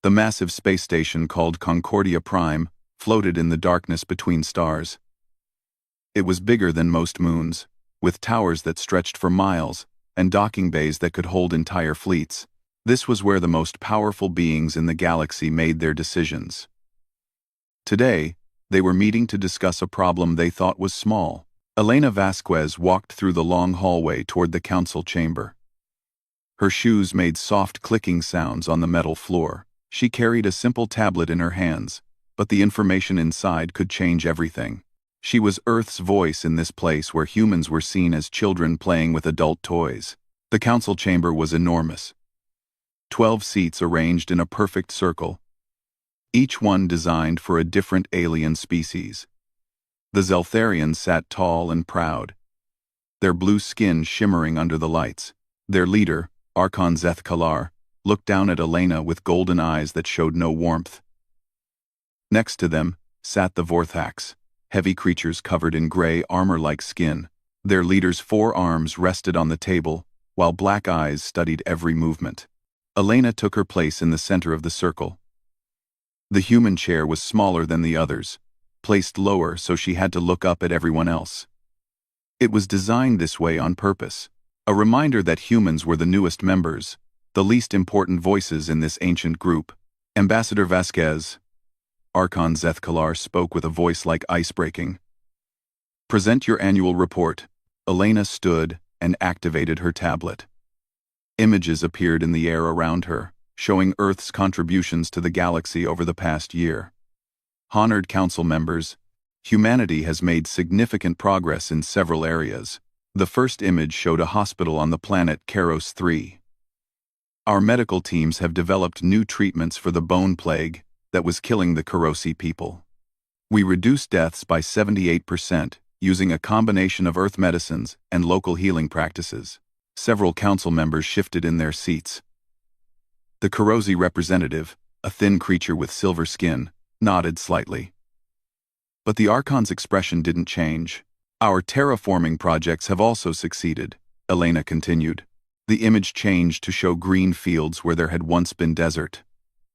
The massive space station called Concordia Prime floated in the darkness between stars. It was bigger than most moons, with towers that stretched for miles and docking bays that could hold entire fleets. This was where the most powerful beings in the galaxy made their decisions. Today, they were meeting to discuss a problem they thought was small. Elena Vasquez walked through the long hallway toward the council chamber. Her shoes made soft clicking sounds on the metal floor. She carried a simple tablet in her hands, but the information inside could change everything. She was Earth's voice in this place where humans were seen as children playing with adult toys. The council chamber was enormous. 12 seats arranged in a perfect circle, each one designed for a different alien species. The Zeltharians sat tall and proud, their blue skin shimmering under the lights. Their leader, Archon Zeth Kalar, looked down at Elena with golden eyes that showed no warmth. Next to them sat the Vorthax, heavy creatures covered in gray armor-like skin. Their leader's 4 arms rested on the table, while black eyes studied every movement. Elena took her place in the center of the circle. The human chair was smaller than the others, placed lower so she had to look up at everyone else. It was designed this way on purpose, a reminder that humans were the newest members, the least important voices in this ancient group. Ambassador Vasquez, Archon Zeth Kalar spoke with a voice like ice breaking. Present your annual report. Elena stood and activated her tablet. Images appeared in the air around her, showing Earth's contributions to the galaxy over the past year. Honored council members, humanity has made significant progress in several areas. The first image showed a hospital on the planet Keros 3. Our medical teams have developed new treatments for the bone plague that was killing the Kerosi people. We reduced deaths by 78% using a combination of Earth medicines and local healing practices. Several council members shifted in their seats. The Kerosi representative, a thin creature with silver skin, nodded slightly. But the Archon's expression didn't change. Our terraforming projects have also succeeded, Elena continued. The image changed to show green fields where there had once been desert.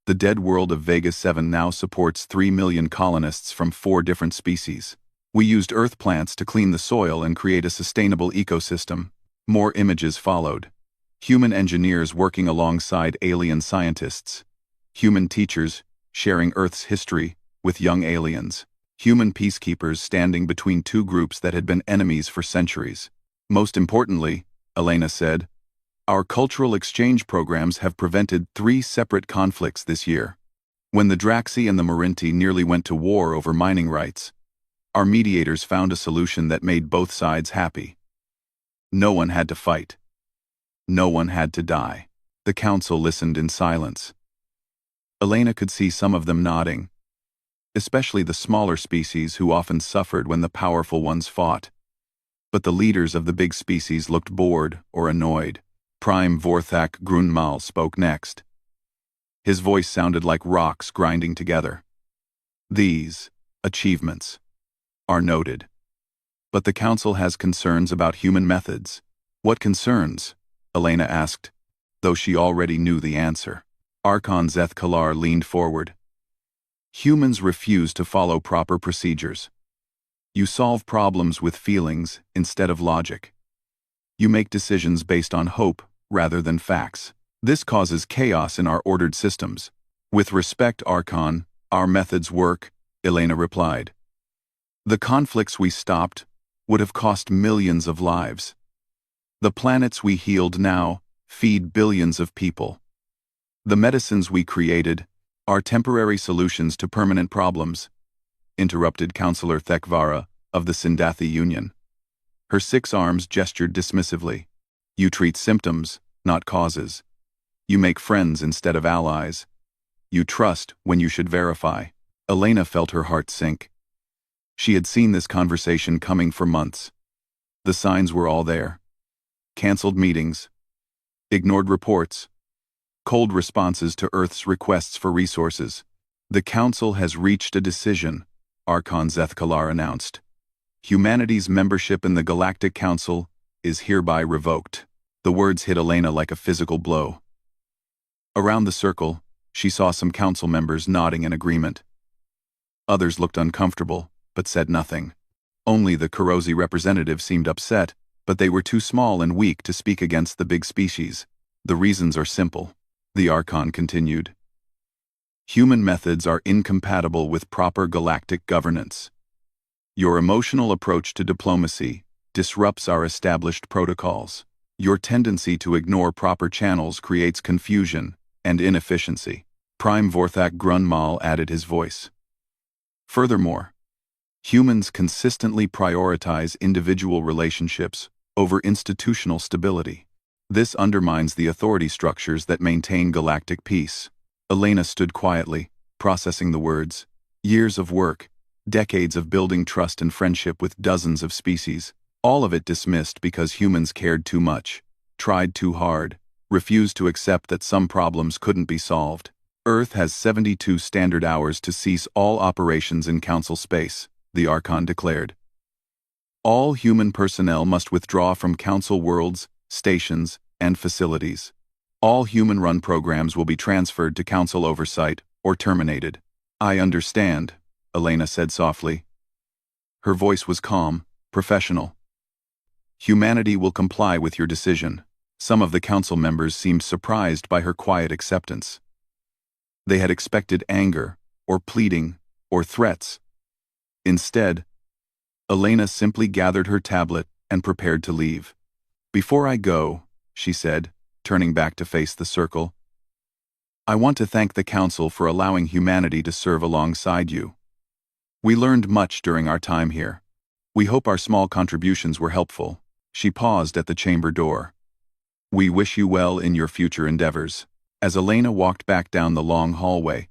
The dead world of Vega 7 now supports 3 million colonists from 4 different species. We used earth plants to clean the soil and create a sustainable ecosystem. More images followed. Human engineers working alongside alien scientists. Human teachers sharing Earth's history with young aliens. Human peacekeepers standing between 2 groups that had been enemies for centuries. Most importantly, Elena said, our cultural exchange programs have prevented 3 separate conflicts this year. When the Draxi and the Morinti nearly went to war over mining rights, our mediators found a solution that made both sides happy. No one had to fight. No one had to die. The council listened in silence. Elena could see some of them nodding, especially the smaller species who often suffered when the powerful ones fought. But the leaders of the big species looked bored or annoyed. Prime Vorthak Grunmal spoke next. His voice sounded like rocks grinding together. These achievements are noted. But the council has concerns about human methods. What concerns? Elena asked, though she already knew the answer. Archon Zeth Kalar leaned forward. Humans refuse to follow proper procedures. You solve problems with feelings instead of logic. You make decisions based on hope rather than facts. This causes chaos in our ordered systems. With respect, Archon, our methods work, Elena replied. The conflicts we stopped would have cost millions of lives. The planets we healed now feed billions of people. The medicines we created are temporary solutions to permanent problems, interrupted Councillor Thekvara of the Sindathi Union. Her 6 arms gestured dismissively. You treat symptoms, not causes. You make friends instead of allies. You trust when you should verify. Elena felt her heart sink. She had seen this conversation coming for months. The signs were all there. Cancelled meetings. Ignored reports. Cold responses to Earth's requests for resources. The Council has reached a decision, Archon Zeth Kalar announced. Humanity's membership in the Galactic Council is hereby revoked. The words hit Elena like a physical blow. Around the circle, She saw some council members nodding in agreement. Others looked uncomfortable, but said nothing. Only the Kurosi representative seemed upset, but they were too small and weak to speak against the big species. The reasons are simple, the Archon continued. Human methods are incompatible with proper galactic governance. Your emotional approach to diplomacy disrupts our established protocols. Your tendency to ignore proper channels creates confusion and inefficiency. Prime Vorthak Grunmal added his voice. Furthermore, humans consistently prioritize individual relationships over institutional stability. This undermines the authority structures that maintain galactic peace. Elena stood quietly, processing the words. Years of work, decades of building trust and friendship with dozens of species, all of it dismissed because humans cared too much, tried too hard, refused to accept that some problems couldn't be solved. Earth has 72 standard hours to cease all operations in Council space, the Archon declared. All human personnel must withdraw from Council worlds, stations, and facilities. All human-run programs will be transferred to Council oversight or terminated. I understand, Elena said softly. Her voice was calm, professional. Humanity will comply with your decision. Some of the Council members seemed surprised by her quiet acceptance. They had expected anger, or pleading, or threats. Instead, Elena simply gathered her tablet and prepared to leave. Before I go, she said, turning back to face the circle, I want to thank the Council for allowing humanity to serve alongside you. We learned much during our time here. We hope our small contributions were helpful. She paused at the chamber door. We wish you well in your future endeavors. As Elena walked back down the long hallway,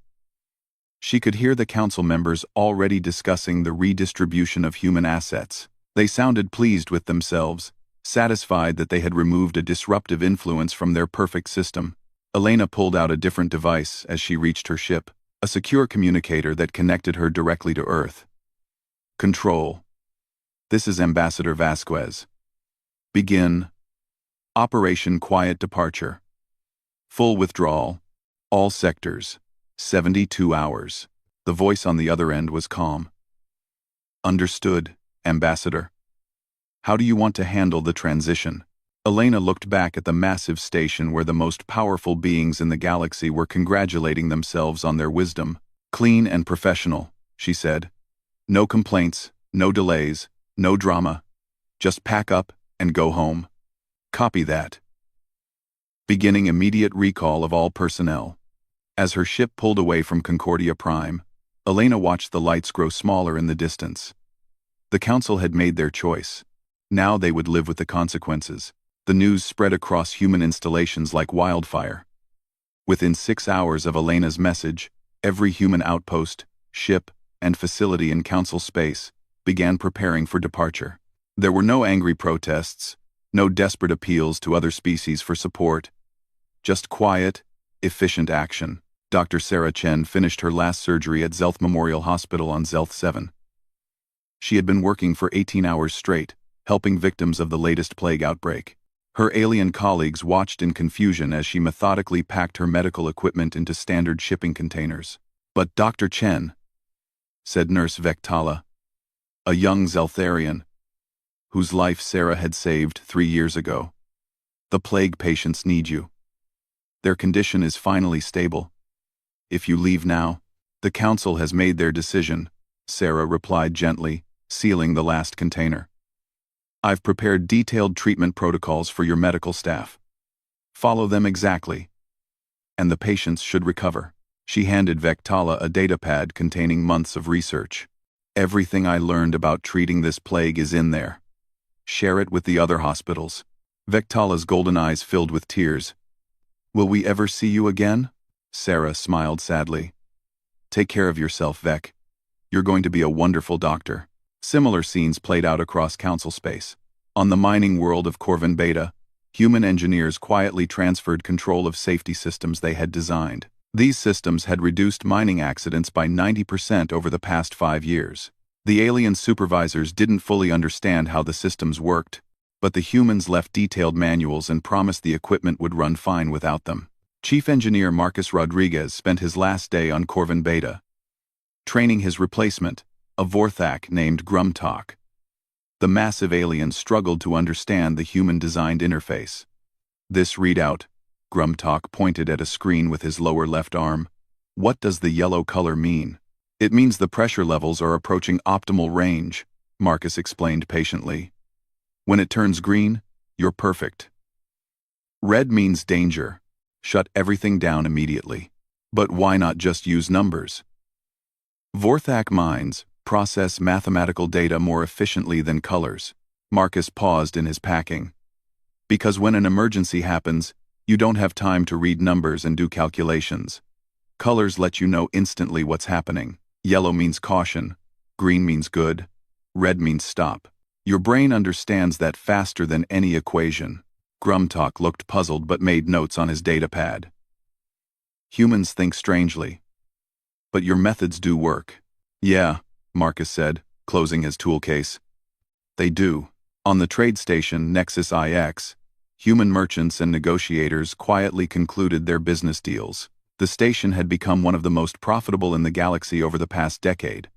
she could hear the Council members already discussing the redistribution of human assets. They sounded pleased with themselves, satisfied that they had removed a disruptive influence from their perfect system. Elena pulled out a different device as she reached her ship, a secure communicator that connected her directly to Earth. Control. This is Ambassador Vasquez. Begin. Operation Quiet Departure. Full withdrawal. All sectors. 72 hours. The voice on the other end was calm. Understood, Ambassador. How do you want to handle the transition? Elena looked back at the massive station where the most powerful beings in the galaxy were congratulating themselves on their wisdom. Clean and professional, she said. No complaints, no delays, no drama. Just pack up and go home. Copy that. Beginning immediate recall of all personnel. As her ship pulled away from Concordia Prime, Elena watched the lights grow smaller in the distance. The Council had made their choice. Now they would live with the consequences. The news spread across human installations like wildfire. Within 6 hours of Elena's message, every human outpost, ship, and facility in Council space began preparing for departure. There were no angry protests, no desperate appeals to other species for support. Just quiet, efficient action. Dr. Sarah Chen finished her last surgery at Zelth Memorial Hospital on Zelth 7. She had been working for 18 hours straight, helping victims of the latest plague outbreak. Her alien colleagues watched in confusion as she methodically packed her medical equipment into standard shipping containers. But Dr. Chen, said Nurse Vectala, a young Zeltharian, whose life Sarah had saved 3 years ago. The plague patients need you. Their condition is finally stable. If you leave now, the Council has made their decision, Sarah replied gently, sealing the last container. I've prepared detailed treatment protocols for your medical staff. Follow them exactly, and the patients should recover. She handed Vectala a datapad containing months of research. Everything I learned about treating this plague is in there. Share it with the other hospitals. Vectala's golden eyes filled with tears. Will we ever see you again? Sarah smiled sadly. Take care of yourself, Vec. You're going to be a wonderful doctor. Similar scenes played out across Council space. On the mining world of Corvin Beta, human engineers quietly transferred control of safety systems they had designed. These systems had reduced mining accidents by 90% over the past 5 years. The alien supervisors didn't fully understand how the systems worked, but the humans left detailed manuals and promised the equipment would run fine without them. Chief Engineer Marcus Rodriguez spent his last day on Corvin Beta, training his replacement, a Vorthak named Grumtok. The massive alien struggled to understand the human-designed interface. This readout, Grumtok pointed at a screen with his lower left arm. What does the yellow color mean? It means the pressure levels are approaching optimal range, Marcus explained patiently. When it turns green, you're perfect. Red means danger. Shut everything down immediately. But why not just use numbers? Vorthak minds process mathematical data more efficiently than colors. Marcus paused in his packing. Because when an emergency happens, you don't have time to read numbers and do calculations. Colors let you know instantly what's happening. Yellow means caution, green means good, red means stop. Your brain understands that faster than any equation. Grumtok looked puzzled but made notes on his datapad. Humans think strangely. But your methods do work. Yeah, Marcus said, closing his tool case. They do. On the trade station Nexus IX, human merchants and negotiators quietly concluded their business deals. The station had become one of the most profitable in the galaxy over the past decade,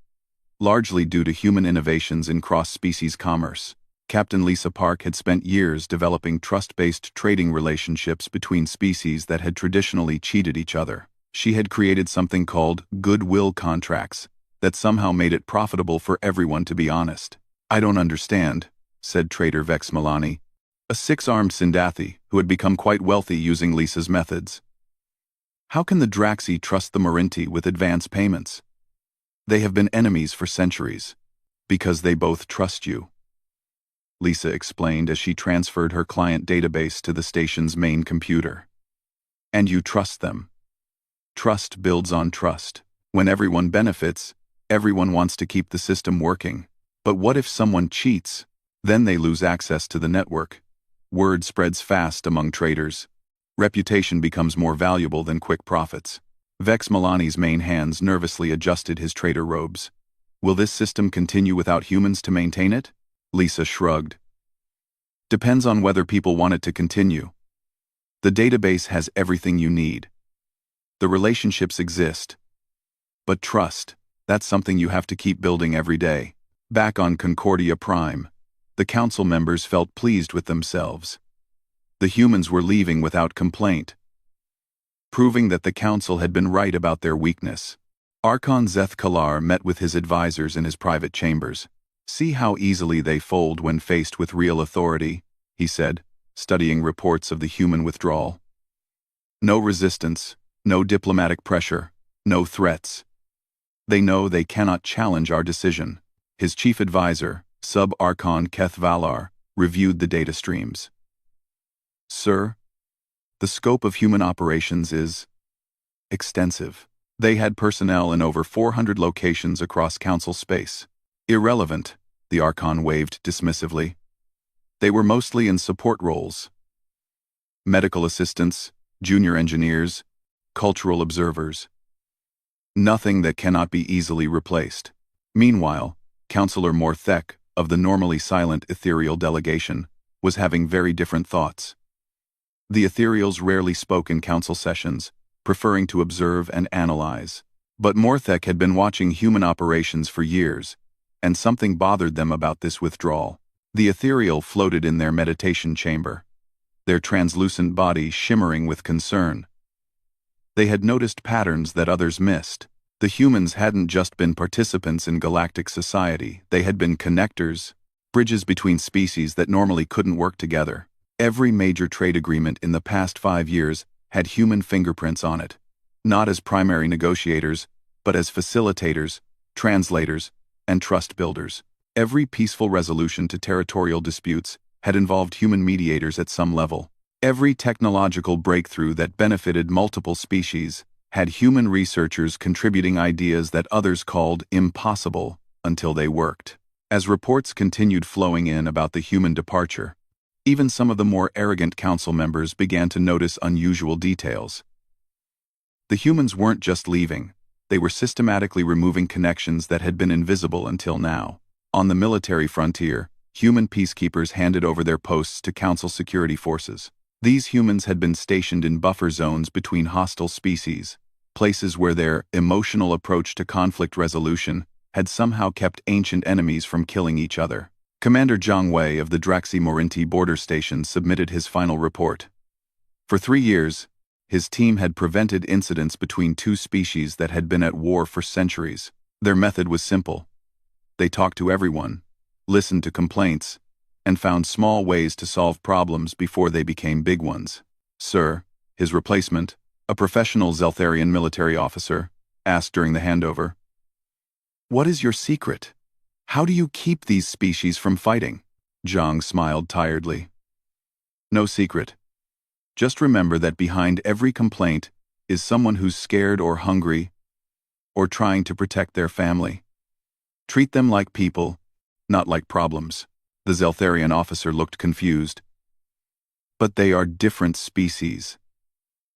largely due to human innovations in cross-species commerce. Captain Lisa Park had spent years developing trust-based trading relationships between species that had traditionally cheated each other. She had created something called goodwill contracts that somehow made it profitable for everyone to be honest. I don't understand, said trader Vex Milani, a six-armed Sindathi who had become quite wealthy using Lisa's methods. How can the Draxi trust the Morinti with advance payments? They have been enemies for centuries. Because they both trust you. Lisa explained as she transferred her client database to the station's main computer. And you trust them. Trust builds on trust. When everyone benefits, everyone wants to keep the system working. But what if someone cheats? Then they lose access to the network. Word spreads fast among traders. Reputation becomes more valuable than quick profits. Vex Milani's main hands nervously adjusted his trader robes. Will this system continue without humans to maintain it? Lisa shrugged. Depends on whether people want it to continue. The database has everything you need. The relationships exist. But trust, that's something you have to keep building every day. Back on Concordia Prime, the council members felt pleased with themselves. The humans were leaving without complaint, proving that the council had been right about their weakness. Archon Zeth Kalar met with his advisors in his private chambers. See how easily they fold when faced with real authority, he said, studying reports of the human withdrawal. No resistance, no diplomatic pressure, no threats. They know they cannot challenge our decision. His chief advisor, Sub-Archon Keth Valar, reviewed the data streams. Sir, the scope of human operations is extensive. They had personnel in over 400 locations across council space. Irrelevant, the Archon waved dismissively. They were mostly in support roles. Medical assistants, junior engineers, cultural observers. Nothing that cannot be easily replaced. Meanwhile, Councillor Morthek, of the normally silent ethereal delegation, was having very different thoughts. The ethereals rarely spoke in council sessions, preferring to observe and analyze. But Morthek had been watching human operations for years, and something bothered them about this withdrawal. The ethereal floated in their meditation chamber, their translucent bodies shimmering with concern. They had noticed patterns that others missed. The humans hadn't just been participants in galactic society, they had been connectors, bridges between species that normally couldn't work together. Every major trade agreement in the past 5 years had human fingerprints on it, not as primary negotiators, but as facilitators, translators, and trust builders. Every peaceful resolution to territorial disputes had involved human mediators at some level. Every technological breakthrough that benefited multiple species had human researchers contributing ideas that others called impossible until they worked. As reports continued flowing in about the human departure, even some of the more arrogant council members began to notice unusual details. The humans weren't just leaving, they were systematically removing connections that had been invisible until now. On the military frontier, human peacekeepers handed over their posts to council security forces. These humans had been stationed in buffer zones between hostile species, places where their emotional approach to conflict resolution had somehow kept ancient enemies from killing each other. Commander Zhang Wei of the Draxi Morinti border station submitted his final report. For 3 years, his team had prevented incidents between two species that had been at war for centuries. Their method was simple. They talked to everyone, listened to complaints, and found small ways to solve problems before they became big ones. Sir, his replacement, a professional Zeltharian military officer, asked during the handover, "What is your secret? How do you keep these species from fighting?" Zhang smiled tiredly. "No secret. Just remember that behind every complaint is someone who's scared or hungry or trying to protect their family. Treat them like people, not like problems." The Zeltharian officer looked confused. "But they are different species.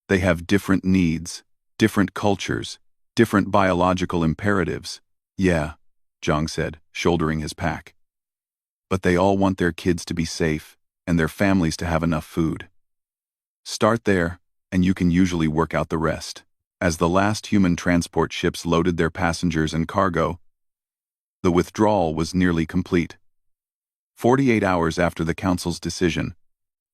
They have different needs, different cultures, different biological imperatives." "Yeah," Zhang said, shouldering his pack. "But they all want their kids to be safe and their families to have enough food. Start there, and you can usually work out the rest." As the last human transport ships loaded their passengers and cargo, the withdrawal was nearly complete. 48 hours after the Council's decision,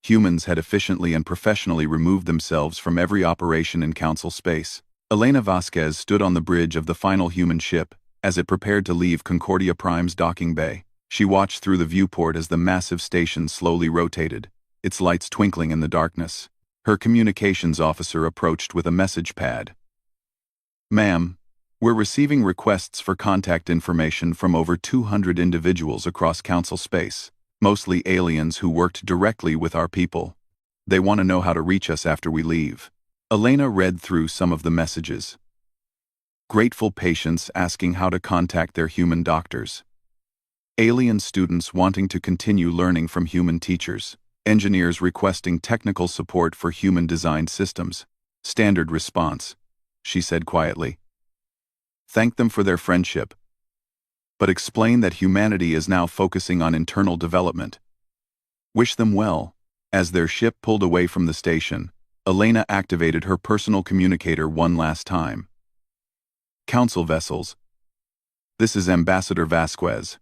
humans had efficiently and professionally removed themselves from every operation in Council space. Elena Vasquez stood on the bridge of the final human ship as it prepared to leave Concordia Prime's docking bay. She watched through the viewport as the massive station slowly rotated, its lights twinkling in the darkness. Her communications officer approached with a message pad. "Ma'am, we're receiving requests for contact information from over 200 individuals across Council space, mostly aliens who worked directly with our people. They want to know how to reach us after we leave." Elena read through some of the messages. Grateful patients asking how to contact their human doctors. Alien students wanting to continue learning from human teachers. Engineers requesting technical support for human-designed systems. Standard response, she said quietly. Thank them for their friendship, but explain that humanity is now focusing on internal development. Wish them well. As their ship pulled away from the station, Elena activated her personal communicator one last time. Council vessels. This is Ambassador Vasquez.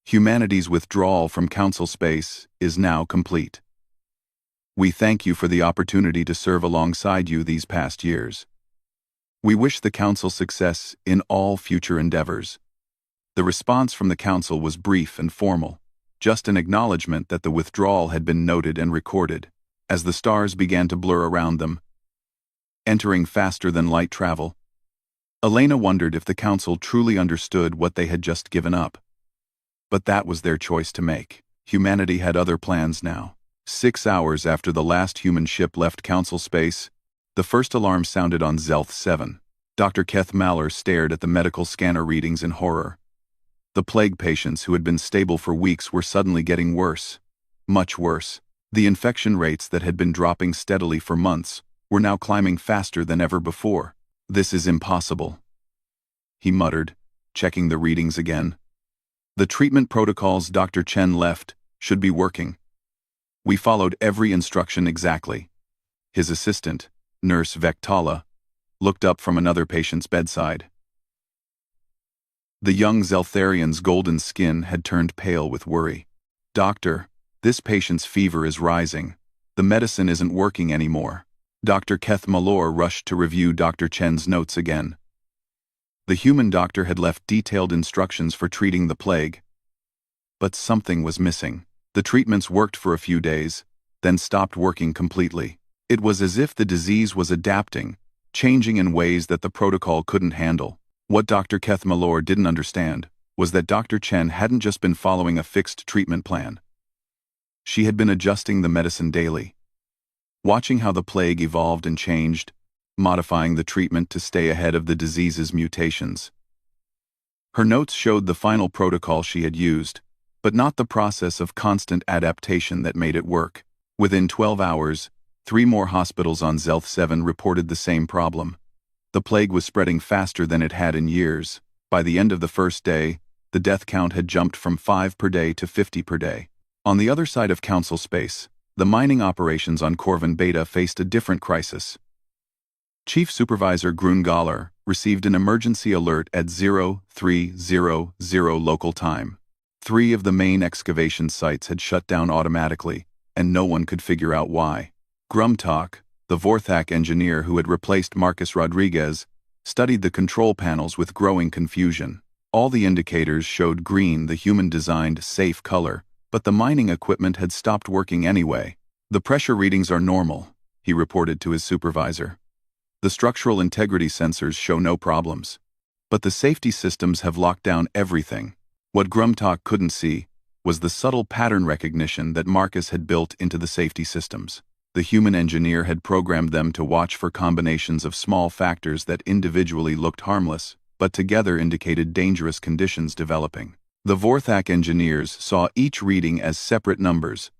Humanity's withdrawal from Council space is now complete. We thank you for the opportunity to serve alongside you these past years. We wish the Council success in all future endeavors. The response from the Council was brief and formal, just an acknowledgement that the withdrawal had been noted and recorded. As the stars began to blur around them, entering faster than light travel, Elena wondered if the Council truly understood what they had just given up. But that was their choice to make. Humanity had other plans now. 6 hours after the last human ship left Council space, the first alarm sounded on Zelth 7. Dr. Keth Maller stared at the medical scanner readings in horror. The plague patients who had been stable for weeks were suddenly getting worse. Much worse. The infection rates that had been dropping steadily for months were now climbing faster than ever before. This is impossible, he muttered, checking the readings again. The treatment protocols Dr. Chen left should be working. We followed every instruction exactly. His assistant, Nurse Vectala, looked up from another patient's bedside. The young Zeltharian's golden skin had turned pale with worry. Doctor, this patient's fever is rising. The medicine isn't working anymore. Dr. Keth Malor rushed to review Dr. Chen's notes again. The human doctor had left detailed instructions for treating the plague. But something was missing. The treatments worked for a few days, then stopped working completely. It was as if the disease was adapting, changing in ways that the protocol couldn't handle. What Dr. Keth Malor didn't understand was that Dr. Chen hadn't just been following a fixed treatment plan. She had been adjusting the medicine daily, watching how the plague evolved and changed, modifying the treatment to stay ahead of the disease's mutations. Her notes showed the final protocol she had used, but not the process of constant adaptation that made it work. Within 12 hours, 3 more hospitals on Zelth 7 reported the same problem. The plague was spreading faster than it had in years. By the end of the first day, the death count had jumped from 5 per day to 50 per day. On the other side of Council space, the mining operations on Corvin Beta faced a different crisis. Chief Supervisor Grungaller received an emergency alert at 0300 local time. 3 of the main excavation sites had shut down automatically, and no one could figure out why. Grumtok, the Vorthak engineer who had replaced Marcus Rodriguez, studied the control panels with growing confusion. All the indicators showed green, the human-designed, safe color, but the mining equipment had stopped working anyway. "The pressure readings are normal," he reported to his supervisor. "The structural integrity sensors show no problems. But the safety systems have locked down everything." What Grumtok couldn't see was the subtle pattern recognition that Marcus had built into the safety systems. The human engineer had programmed them to watch for combinations of small factors that individually looked harmless, but together indicated dangerous conditions developing. The Vorthak engineers saw each reading as separate numbers,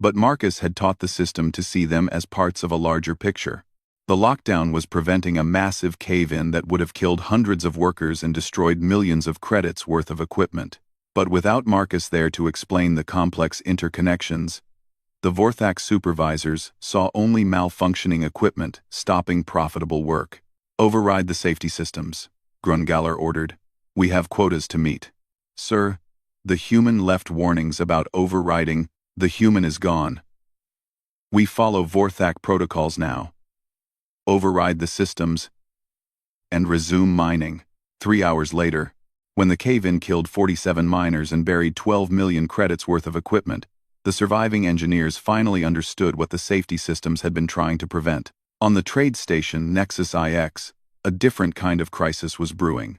but Marcus had taught the system to see them as parts of a larger picture. The lockdown was preventing a massive cave-in that would have killed hundreds of workers and destroyed millions of credits worth of equipment. But without Marcus there to explain the complex interconnections, the Vorthak supervisors saw only malfunctioning equipment stopping profitable work. "Override the safety systems," Grungaller ordered. "We have quotas to meet." "Sir, the human left warnings about overriding. The human is gone. We follow Vorthak protocols now. Override the systems and resume mining." 3 hours later, when the cave-in killed 47 miners and buried 12 million credits worth of equipment, the surviving engineers finally understood what the safety systems had been trying to prevent. On the trade station Nexus IX, a different kind of crisis was brewing.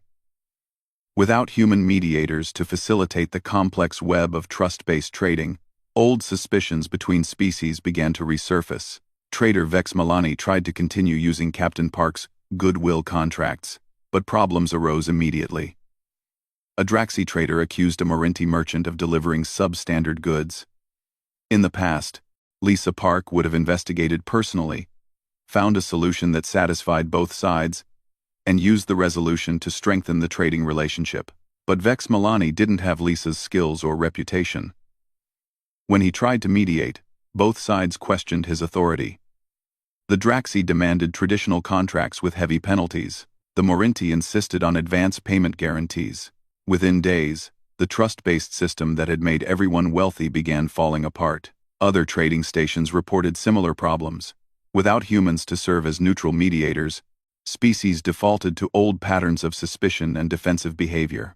Without human mediators to facilitate the complex web of trust-based trading, old suspicions between species began to resurface. Trader Vex Milani tried to continue using Captain Park's goodwill contracts, but problems arose immediately. A Draxi trader accused a Morinti merchant of delivering substandard goods. In the past, Lisa Park would have investigated personally, found a solution that satisfied both sides, and used the resolution to strengthen the trading relationship. But Vex Milani didn't have Lisa's skills or reputation. When he tried to mediate, both sides questioned his authority. The Draxi demanded traditional contracts with heavy penalties. The Morinti insisted on advance payment guarantees. Within days, the trust-based system that had made everyone wealthy began falling apart. Other trading stations reported similar problems. Without humans to serve as neutral mediators, species defaulted to old patterns of suspicion and defensive behavior.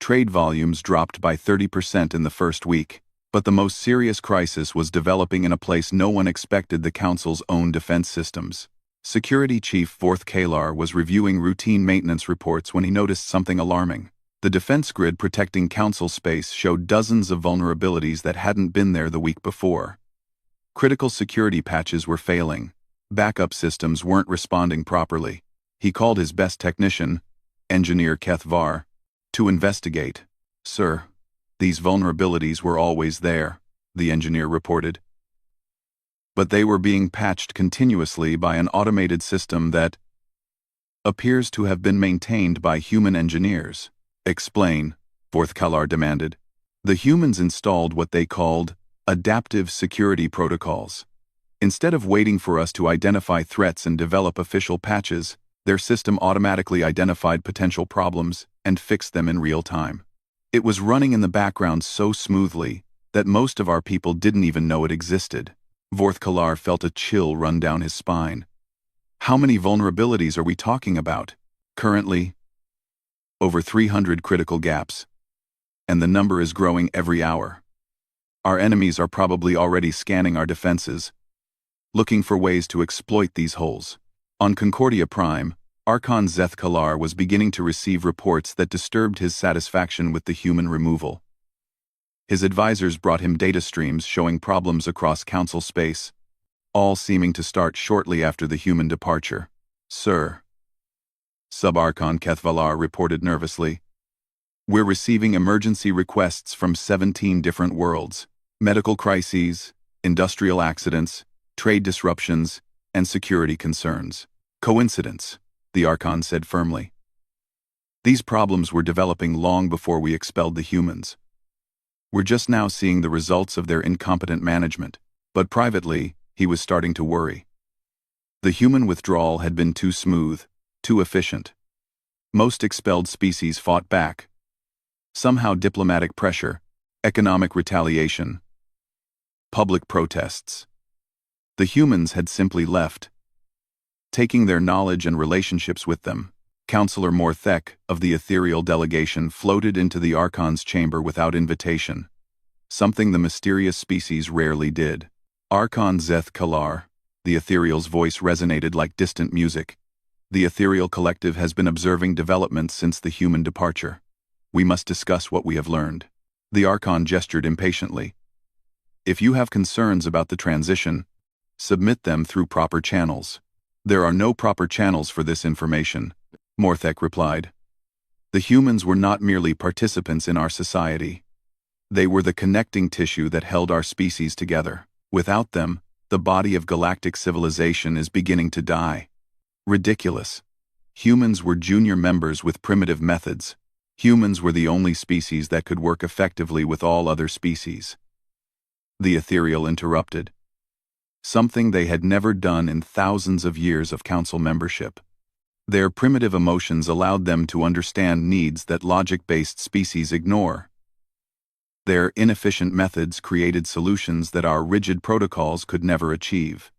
Trade volumes dropped by 30% in the first week, but the most serious crisis was developing in a place no one expected: the Council's own defense systems. Security Chief Vorth Kalar was reviewing routine maintenance reports when he noticed something alarming. The defense grid protecting Council space showed dozens of vulnerabilities that hadn't been there the week before. Critical security patches were failing. Backup systems weren't responding properly. He called his best technician, Engineer Keth Var, to investigate. "Sir, these vulnerabilities were always there," the engineer reported. "But they were being patched continuously by an automated system that appears to have been maintained by human engineers." "Explain," Vorth Kalar demanded. "The humans installed what they called adaptive security protocols. Instead of waiting for us to identify threats and develop official patches, their system automatically identified potential problems and fixed them in real time. It was running in the background so smoothly that most of our people didn't even know it existed." Vorth Kalar felt a chill run down his spine. "How many vulnerabilities are we talking about?" "Currently, over 300 critical gaps, and the number is growing every hour. Our enemies are probably already scanning our defenses, looking for ways to exploit these holes." On Concordia Prime, Archon Zeth Kalar was beginning to receive reports that disturbed his satisfaction with the human removal. His advisors brought him data streams showing problems across Council space, all seeming to start shortly after the human departure. "Sir," Sub-Archon Keth Valar reported nervously, "we're receiving emergency requests from 17 different worlds. Medical crises, industrial accidents, trade disruptions, and security concerns." "Coincidence," the Archon said firmly. "These problems were developing long before we expelled the humans. We're just now seeing the results of their incompetent management." But privately, he was starting to worry. The human withdrawal had been too smooth, too efficient. Most expelled species fought back. Somehow diplomatic pressure, economic retaliation, public protests. The humans had simply left, taking their knowledge and relationships with them. Counselor Morthek of the ethereal delegation floated into the Archon's chamber without invitation, something the mysterious species rarely did. Archon Zeth Kalar, the ethereal's voice resonated like distant music. The ethereal collective has been observing developments since the human departure. We must discuss what we have learned. The Archon gestured impatiently. If you have concerns about the transition, submit them through proper channels. There are no proper channels for this information, Morthek replied. The humans were not merely participants in our society. They were the connecting tissue that held our species together. Without them, the body of galactic civilization is beginning to die. Ridiculous. Humans were junior members with primitive methods. Humans were the only species that could work effectively with all other species. The ethereal interrupted. Something they had never done in thousands of years of council membership. Their primitive emotions allowed them to understand needs that logic-based species ignore. Their inefficient methods created solutions that our rigid protocols could never achieve.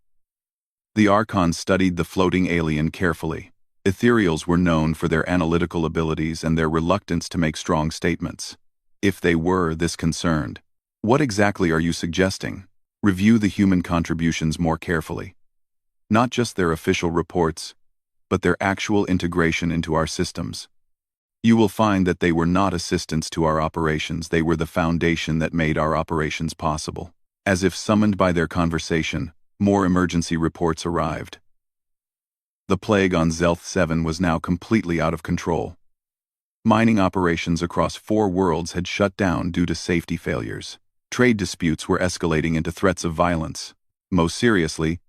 The Archon studied the floating alien carefully. Ethereals were known for their analytical abilities and their reluctance to make strong statements. If they were this concerned, what exactly are you suggesting? Review the human contributions more carefully. Not just their official reports, but their actual integration into our systems. You will find that they were not assistants to our operations, they were the foundation that made our operations possible. As if summoned by their conversation, more emergency reports arrived. The plague on Zelth 7 was now completely out of control. Mining operations across 4 worlds had shut down due to safety failures. Trade disputes were escalating into threats of violence. Most seriously,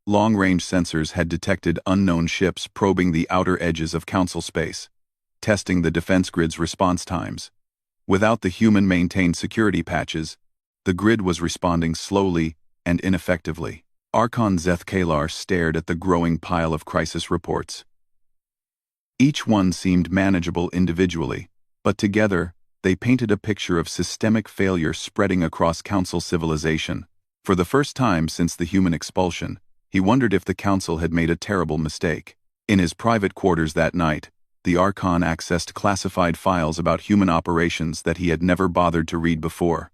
long-range sensors had detected unknown ships probing the outer edges of Council space, testing the defense grid's response times. Without the human-maintained security patches, the grid was responding slowly and ineffectively. Archon Zeth Kalar stared at the growing pile of crisis reports. Each one seemed manageable individually, but together, they painted a picture of systemic failure spreading across Council civilization. For the first time since the human expulsion, he wondered if the Council had made a terrible mistake. In his private quarters that night, the Archon accessed classified files about human operations that he had never bothered to read before.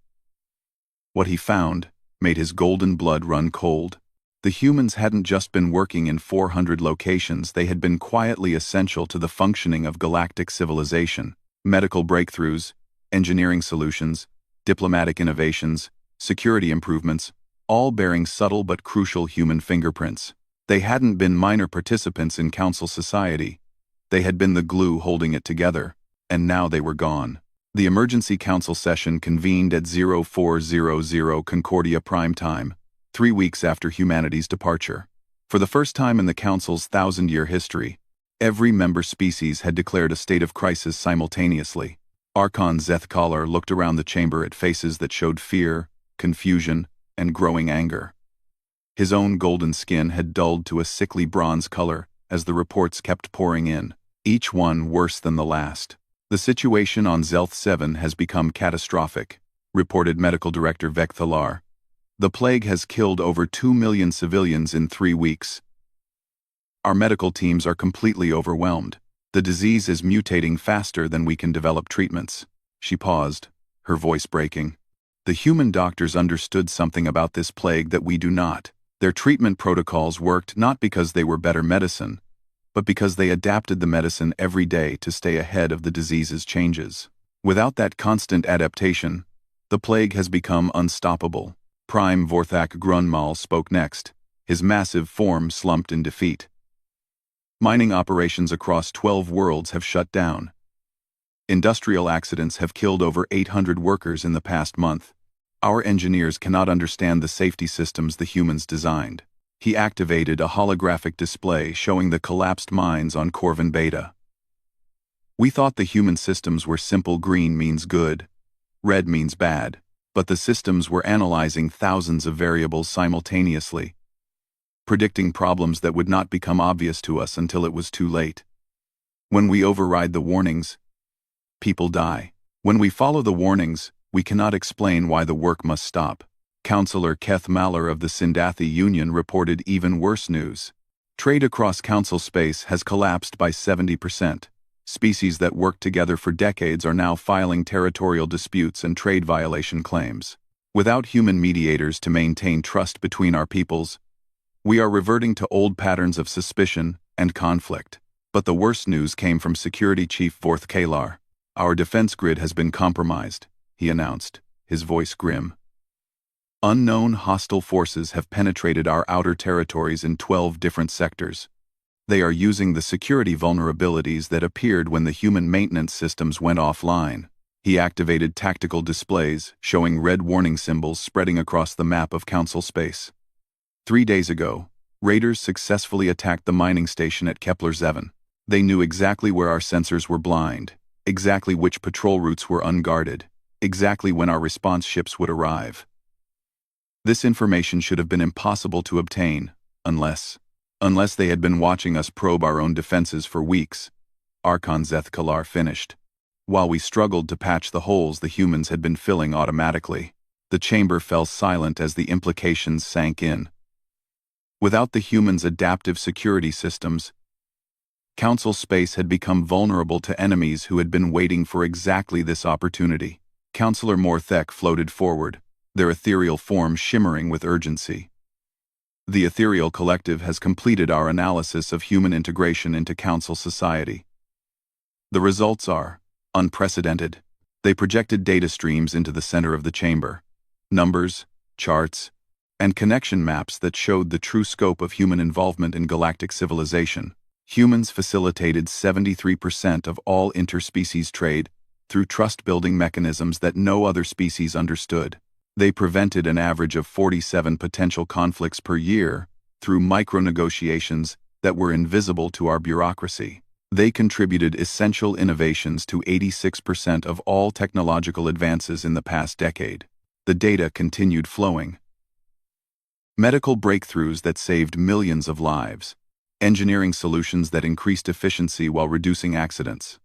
What he found made his golden blood run cold. The humans hadn't just been working in 400 locations, they had been quietly essential to the functioning of galactic civilization. Medical breakthroughs, engineering solutions, diplomatic innovations, security improvements, all bearing subtle but crucial human fingerprints. They hadn't been minor participants in Council society. They had been the glue holding it together, and now they were gone. The emergency council session convened at 0400 Concordia Prime Time, 3 weeks after humanity's departure. For the first time in the Council's 1,000-year history, every member species had declared a state of crisis simultaneously. Archon Zeth Kalar looked around the chamber at faces that showed fear, confusion, and growing anger. His own golden skin had dulled to a sickly bronze color as the reports kept pouring in, each one worse than the last. The situation on Zelth 7 has become catastrophic, reported Medical Director Vek Thalar. The plague has killed over 2 million civilians in 3 weeks. Our medical teams are completely overwhelmed. The disease is mutating faster than we can develop treatments. She paused, her voice breaking. The human doctors understood something about this plague that we do not. Their treatment protocols worked not because they were better medicine, but because they adapted the medicine every day to stay ahead of the disease's changes. Without that constant adaptation, the plague has become unstoppable. Prime Vorthak Grunmal spoke next, his massive form slumped in defeat. Mining operations across 12 worlds have shut down. Industrial accidents have killed over 800 workers in the past month. Our engineers cannot understand the safety systems the humans designed. He activated a holographic display showing the collapsed mines on Corvin Beta. We thought the human systems were simple: green means good, red means bad. but the systems were analyzing thousands of variables simultaneously, predicting problems that would not become obvious to us until it was too late. When we override the warnings, people die. When we follow the warnings, we cannot explain why the work must stop. Councillor Keth Maller of the Sindathi Union reported even worse news. Trade across council space has collapsed by 70%. Species that worked together for decades are now filing territorial disputes and trade violation claims. Without human mediators to maintain trust between our peoples, we are reverting to old patterns of suspicion and conflict. But the worst news came from Security Chief Vorth Kalar. Our defense grid has been compromised, he announced, his voice grim. Unknown hostile forces have penetrated our outer territories in 12 different sectors. They are using the security vulnerabilities that appeared when the human maintenance systems went offline. He activated tactical displays, showing red warning symbols spreading across the map of council space. 3 days ago, raiders successfully attacked the mining station at Kepler-7. They knew exactly where our sensors were blind, exactly which patrol routes were unguarded, exactly when our response ships would arrive. This information should have been impossible to obtain, unless they had been watching us probe our own defenses for weeks. Archon Zeth Kalar finished. While we struggled to patch the holes the humans had been filling automatically, the chamber fell silent as the implications sank in. Without the humans' adaptive security systems, council space had become vulnerable to enemies who had been waiting for exactly this opportunity. Councillor Morthek floated forward, their ethereal form shimmering with urgency. The Ethereal Collective has completed our analysis of human integration into council society. The results are unprecedented. They projected data streams into the center of the chamber, numbers, charts, and connection maps that showed the true scope of human involvement in galactic civilization. Humans facilitated 73% of all interspecies trade through trust-building mechanisms that no other species understood. They prevented an average of 47 potential conflicts per year through micro-negotiations that were invisible to our bureaucracy. They contributed essential innovations to 86% of all technological advances in the past decade. The data continued flowing. Medical breakthroughs that saved millions of lives. Engineering solutions that increased efficiency while reducing accidents.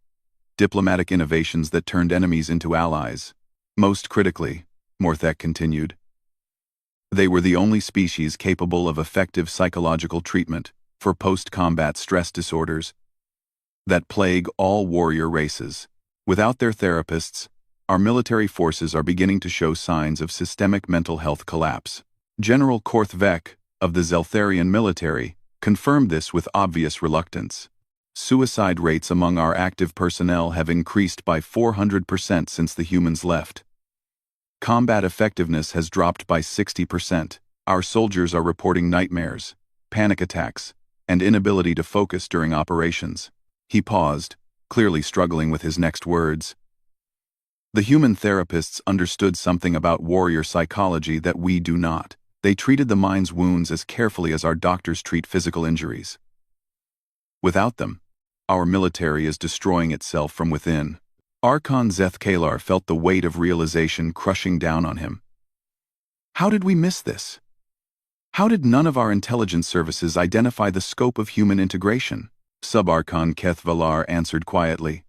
Diplomatic innovations that turned enemies into allies. Most critically, Morthek continued, they were the only species capable of effective psychological treatment for post-combat stress disorders that plague all warrior races. Without their therapists, our military forces are beginning to show signs of systemic mental health collapse. General Korthvek of the Zeltharian military confirmed this with obvious reluctance. Suicide rates among our active personnel have increased by 400% since the humans left. Combat effectiveness has dropped by 60%. Our soldiers are reporting nightmares, panic attacks, and inability to focus during operations. He paused, clearly struggling with his next words. The human therapists understood something about warrior psychology that we do not. They treated the mind's wounds as carefully as our doctors treat physical injuries. Without them, our military is destroying itself from within. Archon Zeth Kalar felt the weight of realization crushing down on him. How did we miss this? How did none of our intelligence services identify the scope of human integration? Subarchon Keth Valar answered quietly.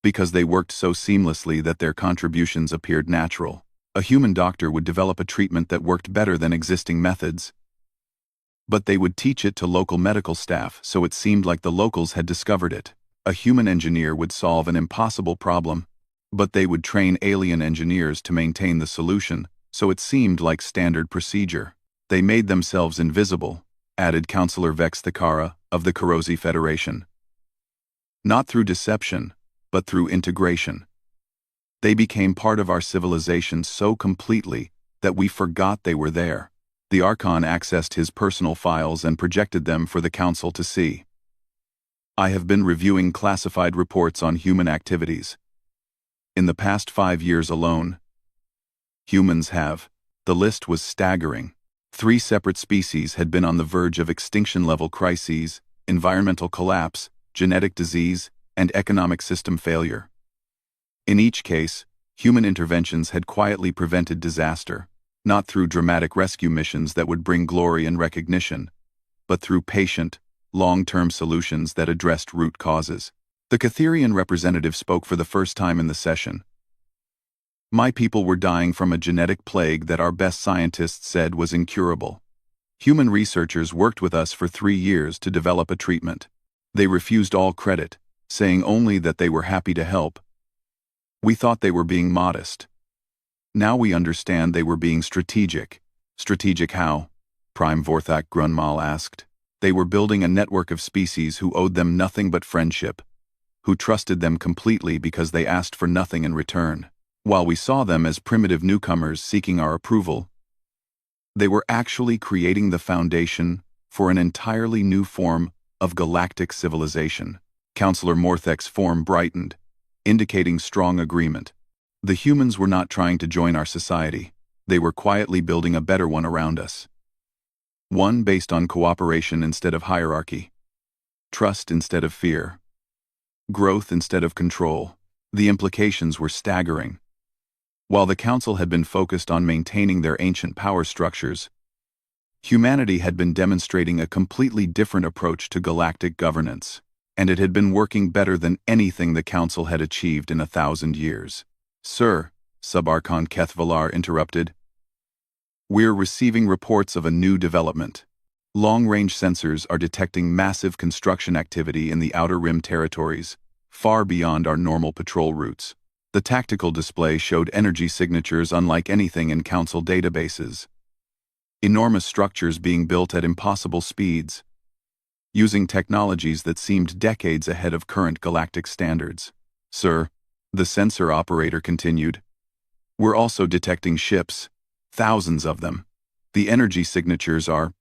Because they worked so seamlessly that their contributions appeared natural. A human doctor would develop a treatment that worked better than existing methods. But they would teach it to local medical staff, so it seemed like the locals had discovered it. A human engineer would solve an impossible problem, but they would train alien engineers to maintain the solution, so it seemed like standard procedure. They made themselves invisible, added Councillor Vex Thakara of the Korosi Federation. Not through deception, but through integration. They became part of our civilization so completely that we forgot they were there. The Archon accessed his personal files and projected them for the Council to see. I have been reviewing classified reports on human activities. In the past 5 years alone, humans have. The list was staggering. 3 separate species had been on the verge of extinction-level crises, environmental collapse, genetic disease, and economic system failure. In each case, Human interventions had quietly prevented disaster, not through dramatic rescue missions that would bring glory and recognition, but through patient, long-term solutions that addressed root causes. The Catherian representative spoke for the first time in the session. My people were dying from a genetic plague that our best scientists said was incurable. Human researchers worked with us for 3 years to develop a treatment. They refused all credit, saying only that they were happy to help. We thought they were being modest. Now we understand they were being strategic. Strategic how? Prime Vorthak Grunmal asked. They were building a network of species who owed them nothing but friendship, who trusted them completely because they asked for nothing in return. While we saw them as primitive newcomers seeking our approval, they were actually creating the foundation for an entirely new form of galactic civilization. Counselor Morthek's form brightened, indicating strong agreement. The humans were not trying to join our society. They were quietly building a better one around us. One based on cooperation instead of hierarchy. Trust instead of fear. Growth instead of control. The implications were staggering. While the Council had been focused on maintaining their ancient power structures, humanity had been demonstrating a completely different approach to galactic governance, and it had been working better than anything the Council had achieved in 1,000 years. Sir, Subarchon Kethvalar interrupted. We're receiving reports of a new development. Long-range sensors are detecting massive construction activity in the Outer Rim territories, far beyond our normal patrol routes. The tactical display showed energy signatures unlike anything in Council databases. Enormous structures being built at impossible speeds, using technologies that seemed decades ahead of current galactic standards. Sir, the sensor operator continued, we're also detecting ships, thousands of them. The energy signatures are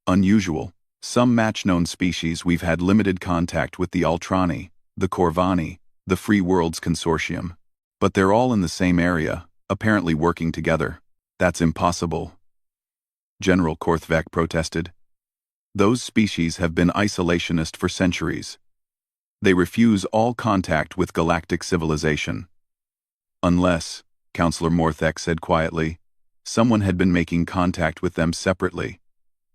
unusual. Some match known species. We've had limited contact with the Ultrani, the Corvani, the Free Worlds Consortium. But they're all in the same area, apparently working together. That's impossible. General Korthvek protested. Those species have been isolationist for centuries. They refuse all contact with galactic civilization. Unless, Counselor Morthek said quietly, someone had been making contact with them separately.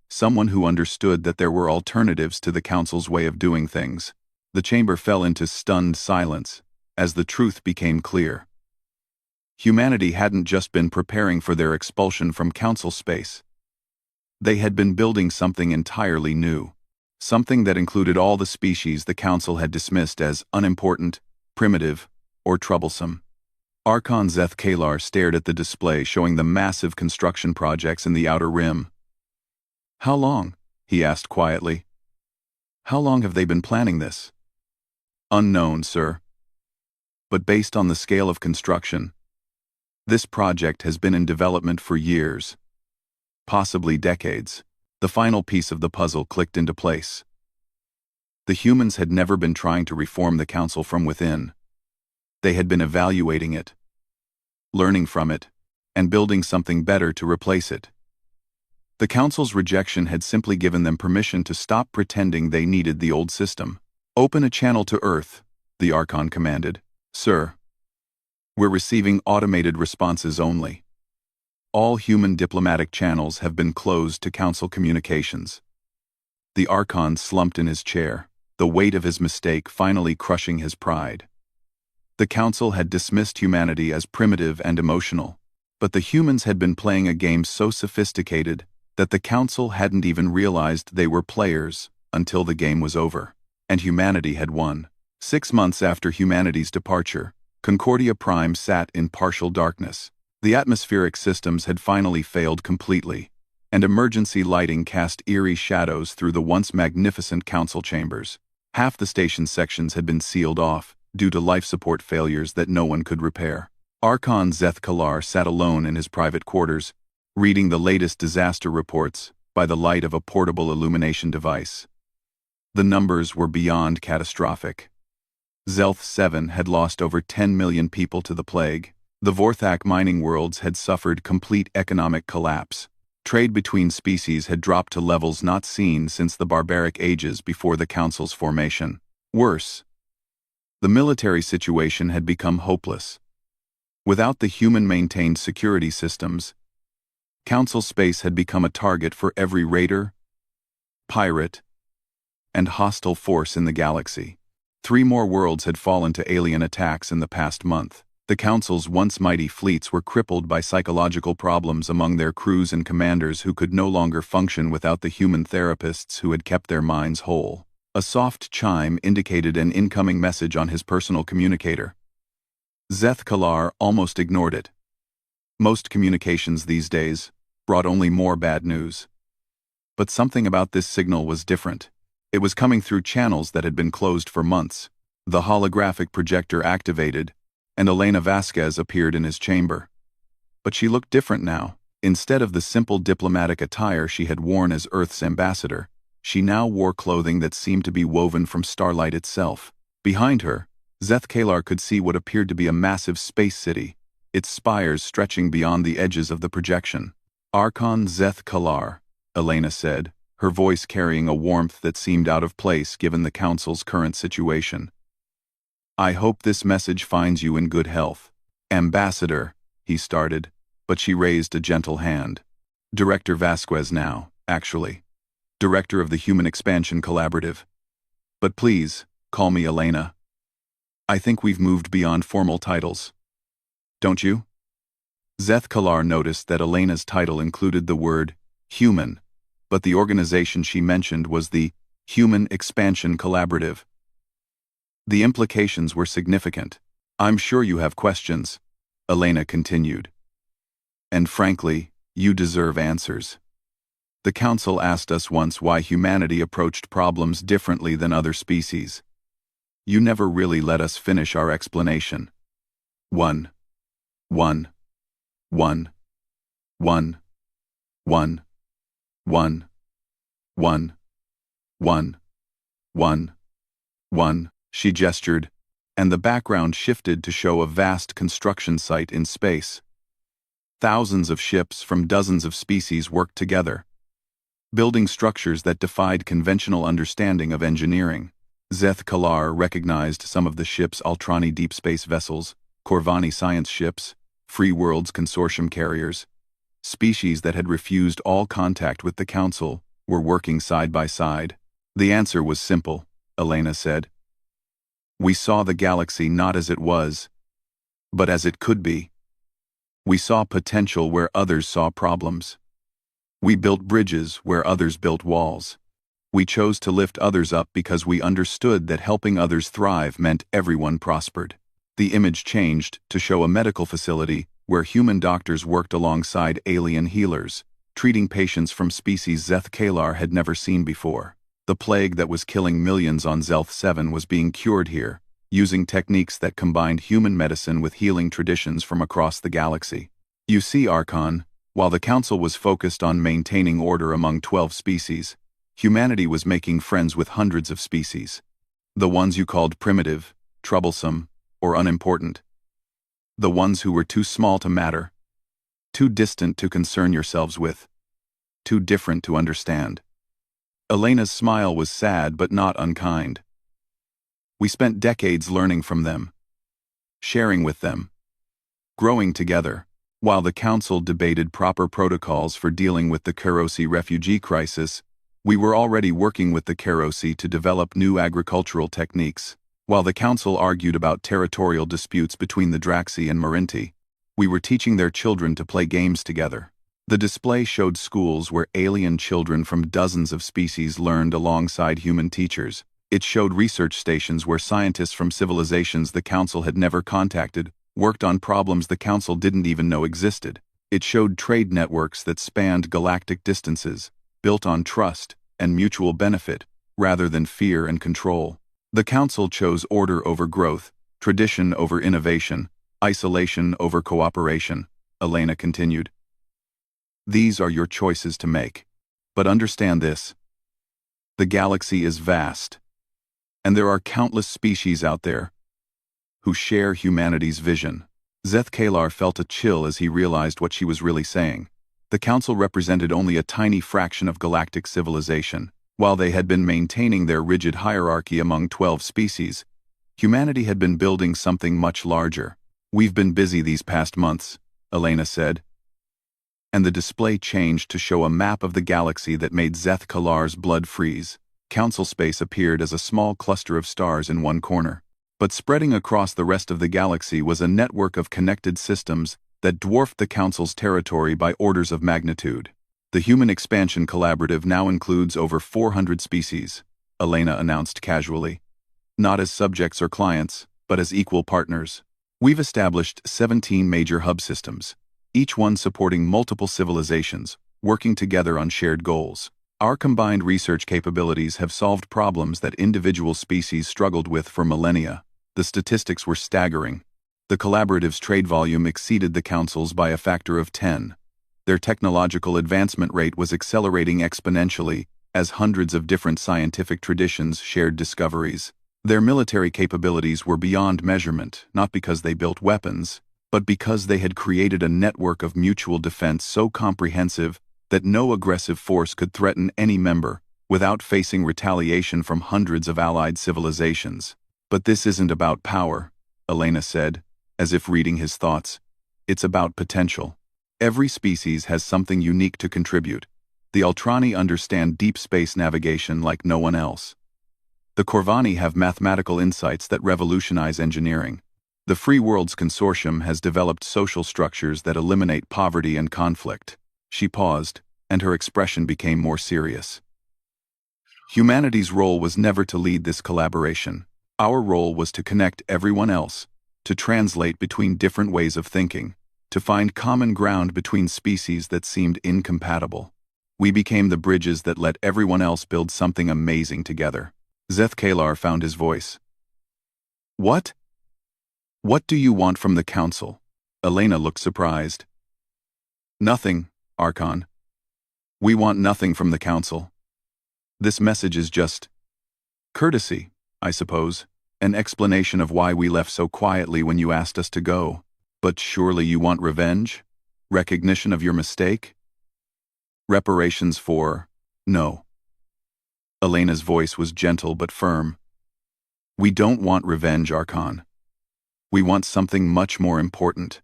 Someone who understood that there were alternatives to the Council's way of doing things. The chamber fell into stunned silence as the truth became clear. Humanity hadn't just been preparing for their expulsion from Council space. They had been building something entirely new. Something that included all the species the Council had dismissed as unimportant, primitive, or troublesome. Archon Zeth Kalar stared at the display showing the massive construction projects in the Outer Rim. How long? He asked quietly. How long have they been planning this? Unknown, sir. But based on the scale of construction, this project has been in development for years, possibly decades. The final piece of the puzzle clicked into place. The humans had never been trying to reform the Council from within. They had been evaluating it, learning from it, and building something better to replace it. The Council's rejection had simply given them permission to stop pretending they needed the old system. Open a channel to Earth, the Archon commanded. Sir, we're receiving automated responses only. All human diplomatic channels have been closed to Council communications. The Archon slumped in his chair, the weight of his mistake finally crushing his pride. The Council had dismissed humanity as primitive and emotional, but the humans had been playing a game so sophisticated that the Council hadn't even realized they were players until the game was over, and humanity had won. 6 months after humanity's departure, Concordia Prime sat in partial darkness. The atmospheric systems had finally failed completely, and emergency lighting cast eerie shadows through the once magnificent Council chambers. Half the station sections had been sealed off, due to life support failures that no one could repair. Archon Zeth Kalar sat alone in his private quarters, reading the latest disaster reports by the light of a portable illumination device. The numbers were beyond catastrophic. Zelth 7 had lost over 10 million people to the plague. The Vorthak mining worlds had suffered complete economic collapse. Trade between species had dropped to levels not seen since the barbaric ages before the Council's formation. Worse, the military situation had become hopeless. Without the human-maintained security systems, Council space had become a target for every raider, pirate, and hostile force in the galaxy. 3 more worlds had fallen to alien attacks in the past month. The Council's once mighty fleets were crippled by psychological problems among their crews and commanders who could no longer function without the human therapists who had kept their minds whole. A soft chime indicated an incoming message on his personal communicator. Zeth Kalar almost ignored it. Most communications these days brought only more bad news. But something about this signal was different. It was coming through channels that had been closed for months. The holographic projector activated, and Elena Vasquez appeared in his chamber. But she looked different now. Instead of the simple diplomatic attire she had worn as Earth's ambassador, she now wore clothing that seemed to be woven from starlight itself. Behind her, Zeth Kalar could see what appeared to be a massive space city, its spires stretching beyond the edges of the projection. Archon Zeth Kalar, Elena said, her voice carrying a warmth that seemed out of place given the Council's current situation. I hope this message finds you in good health. Ambassador, he started, but she raised a gentle hand. Director Vasquez now, actually. Director of the Human Expansion Collaborative. But please, call me Elena. I think we've moved beyond formal titles. Don't you? Zeth Kalar noticed that Elena's title included the word human, but the organization she mentioned was the Human Expansion Collaborative. The implications were significant. I'm sure you have questions, Elena continued. And frankly, you deserve answers. The Council asked us once why humanity approached problems differently than other species. You never really let us finish our explanation. 1, 1, 1, 1, 1, 1, 1, 1, 1, 1. She gestured, and the background shifted to show a vast construction site in space. Thousands of ships from dozens of species worked together, building structures that defied conventional understanding of engineering. Zeth Kalar recognized some of the ships: Altrani deep space vessels, Corvani science ships, Free Worlds consortium carriers. Species that had refused all contact with the Council were working side by side. The answer was simple, Elena said. We saw the galaxy not as it was, but as it could be. We saw potential where others saw problems. We built bridges where others built walls. We chose to lift others up because we understood that helping others thrive meant everyone prospered. The image changed to show a medical facility where human doctors worked alongside alien healers, treating patients from species Zeth Kalar had never seen before. The plague that was killing millions on Zelth 7 was being cured here, using techniques that combined human medicine with healing traditions from across the galaxy. You see, Archon, while the Council was focused on maintaining order among 12 species, humanity was making friends with hundreds of species. The ones you called primitive, troublesome, or unimportant. The ones who were too small to matter, too distant to concern yourselves with, too different to understand. Elena's smile was sad but not unkind. We spent decades learning from them, sharing with them, growing together. While the Council debated proper protocols for dealing with the Kerosi refugee crisis, we were already working with the Kerosi to develop new agricultural techniques. While the Council argued about territorial disputes between the Draxi and Marinti, we were teaching their children to play games together. The display showed schools where alien children from dozens of species learned alongside human teachers. It showed research stations where scientists from civilizations the Council had never contacted worked on problems the Council didn't even know existed. It showed trade networks that spanned galactic distances, built on trust and mutual benefit, rather than fear and control. The Council chose order over growth, tradition over innovation, isolation over cooperation, Elena continued. These are your choices to make. But understand this. The galaxy is vast, and there are countless species out there who share humanity's vision. Zeth Kalar felt a chill as he realized what she was really saying. The Council represented only a tiny fraction of galactic civilization. While they had been maintaining their rigid hierarchy among 12 species, humanity had been building something much larger. "We've been busy these past months," Elena said, and the display changed to show a map of the galaxy that made Zeth Kalar's blood freeze. Council space appeared as a small cluster of stars in one corner. But spreading across the rest of the galaxy was a network of connected systems that dwarfed the Council's territory by orders of magnitude. "The Human Expansion Collaborative now includes over 400 species," Elena announced casually. "Not as subjects or clients, but as equal partners. We've established 17 major hub systems, each one supporting multiple civilizations, working together on shared goals. Our combined research capabilities have solved problems that individual species struggled with for millennia." The statistics were staggering. The collaborative's trade volume exceeded the Council's by a factor of 10. Their technological advancement rate was accelerating exponentially as hundreds of different scientific traditions shared discoveries. Their military capabilities were beyond measurement, not because they built weapons, but because they had created a network of mutual defense so comprehensive that no aggressive force could threaten any member without facing retaliation from hundreds of allied civilizations. "But this isn't about power," Elena said, as if reading his thoughts. "It's about potential. Every species has something unique to contribute. The Ultrani understand deep space navigation like no one else. The Corvani have mathematical insights that revolutionize engineering. The Free Worlds Consortium has developed social structures that eliminate poverty and conflict." She paused, and her expression became more serious. "Humanity's role was never to lead this collaboration. Our role was to connect everyone else, to translate between different ways of thinking, to find common ground between species that seemed incompatible. We became the bridges that let everyone else build something amazing together." Zeth Kalar found his voice. "What? What do you want from the Council?" Elena looked surprised. "Nothing, Archon. We want nothing from the Council. This message is just courtesy, I suppose, an explanation of why we left so quietly when you asked us to go. But surely you want revenge? Recognition of your mistake? Reparations for... No." Elena's voice was gentle but firm. "We don't want revenge, Archon. We want something much more important.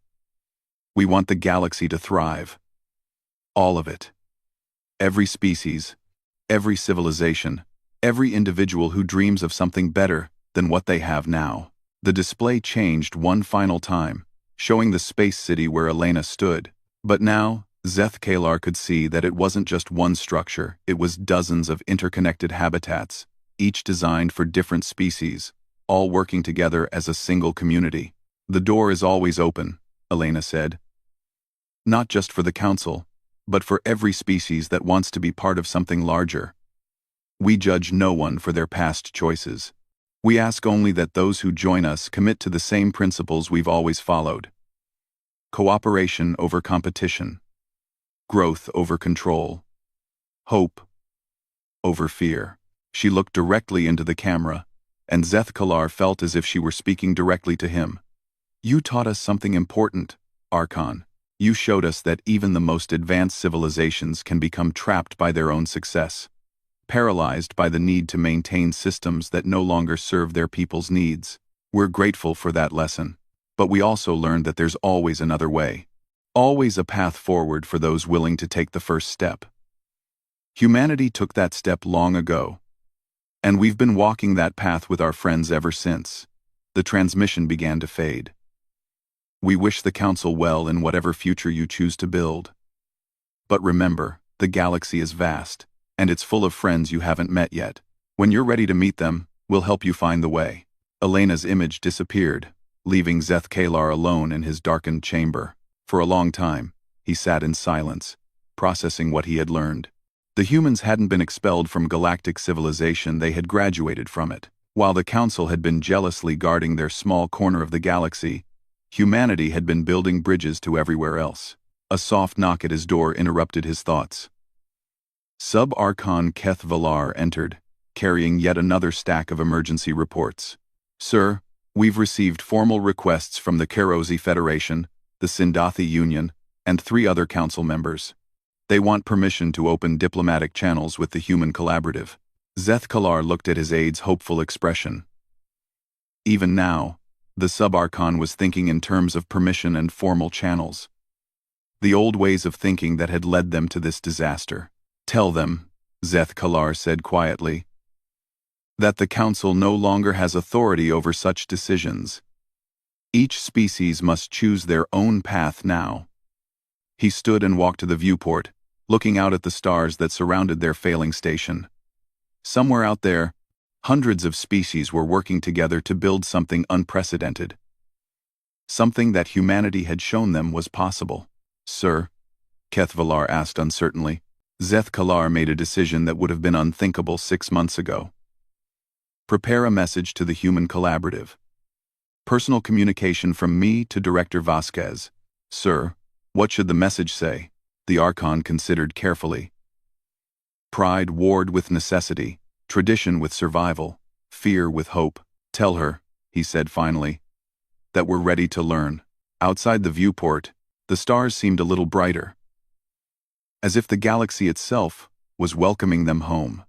We want the galaxy to thrive. All of it. Every species, every civilization, every individual who dreams of something better than what they have now." The display changed one final time, showing the space city where Elena stood. But now, Zeth Kalar could see that it wasn't just one structure, it was dozens of interconnected habitats, each designed for different species, all working together as a single community. "The door is always open," Elena said. "Not just for the Council, but for every species that wants to be part of something larger. We judge no one for their past choices. We ask only that those who join us commit to the same principles we've always followed. Cooperation over competition. Growth over control. Hope over fear." She looked directly into the camera, and Zeth Kalar felt as if she were speaking directly to him. "You taught us something important, Archon. You showed us that even the most advanced civilizations can become trapped by their own success, paralyzed by the need to maintain systems that no longer serve their people's needs. We're grateful for that lesson, but we also learned that there's always another way. Always a path forward for those willing to take the first step. Humanity took that step long ago, and we've been walking that path with our friends ever since." The transmission began to fade. "We wish the Council well in whatever future you choose to build. But remember, the galaxy is vast, and it's full of friends you haven't met yet. When you're ready to meet them, we'll help you find the way." Elena's image disappeared, leaving Zeth Kalar alone in his darkened chamber. For a long time, he sat in silence, processing what he had learned. The humans hadn't been expelled from galactic civilization, they had graduated from it. While the Council had been jealously guarding their small corner of the galaxy, humanity had been building bridges to everywhere else. A soft knock at his door interrupted his thoughts. Sub-Archon Keth Valar entered, carrying yet another stack of emergency reports. "Sir, we've received formal requests from the Kerosi Federation, the Sindathi Union, and 3 other Council members. They want permission to open diplomatic channels with the Human Collaborative." Zeth Kalar looked at his aide's hopeful expression. "Even now, The sub-Archon was thinking in terms of permission and formal channels. The old ways of thinking that had led them to this disaster. Tell them, Szeth Kalar said quietly, that the Council no longer has authority over such decisions. Each species must choose their own path now. He stood and walked to the viewport, looking out at the stars that surrounded their failing station. Somewhere out there, hundreds of species were working together to build something unprecedented. Something that humanity had shown them was possible. Sir? Keth Valar asked uncertainly. Szeth Kalar made a decision that would have been unthinkable 6 months ago. Prepare a message to the Human Collaborative. Personal communication from me to Director Vasquez. Sir, what should the message say? The Archon considered carefully. Pride warred with necessity, tradition with survival, fear with hope. Tell her, he said finally, that we're ready to learn. Outside the viewport, the stars seemed a little brighter, as if the galaxy itself was welcoming them home.